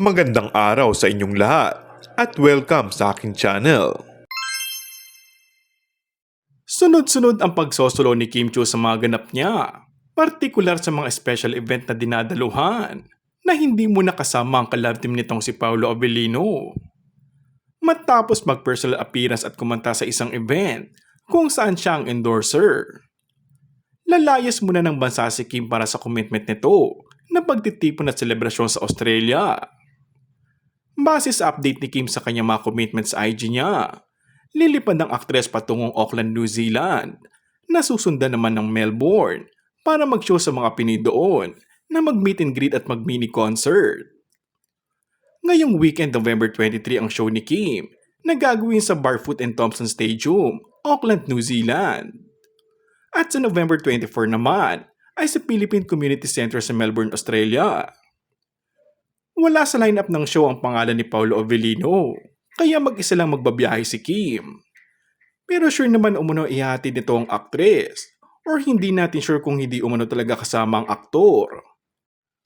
Magandang araw sa inyong lahat at welcome sa aking channel. Sunod-sunod ang pagsosolo ni Kim Chiu sa mga ganap niya, partikular sa mga special event na dinadaluhan na hindi mo nakasama ang kalab team nitong si Paolo Avellino. Matapos mag-personal appearance at kumanta sa isang event kung saan siya ang endorser. Lalayas muna ng bansa si Kim para sa commitment nito na pagtitipon at selebrasyon sa Australia. Base sa update ni Kim sa kanyang mga commitments sa IG niya, lilipad ang aktres patungong Auckland, New Zealand, na susundan naman ng Melbourne para mag-show sa mga Pinoy doon na mag-meet and greet at mag-mini concert. Ngayong weekend November 23 ang show ni Kim na gagawin sa Barfoot and Thompson Stadium, Auckland, New Zealand. At sa November 24 naman ay sa Philippine Community Center sa Melbourne, Australia. Wala sa lineup ng show ang pangalan ni Paolo Avellino, kaya mag-isa lang magbabiyahe si Kim. Pero sure naman umano ihatid nito ang aktres, or hindi natin sure kung hindi umano talaga kasama ang aktor.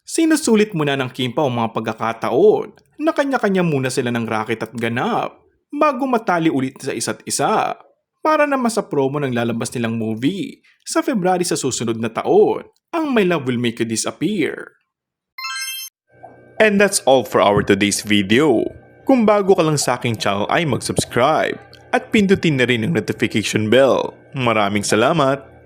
Sinusulit muna ng Kim pa ang mga pagkakataon na kanya-kanya muna sila ng racket at ganap bago matali ulit sa isa't isa para naman sa promo ng lalabas nilang movie sa February sa susunod na taon, ang My Love Will Make You Disappear. And that's all for our today's video. Kung bago ka lang sa aking channel ay mag-subscribe at pindutin na rin ang notification bell. Maraming salamat!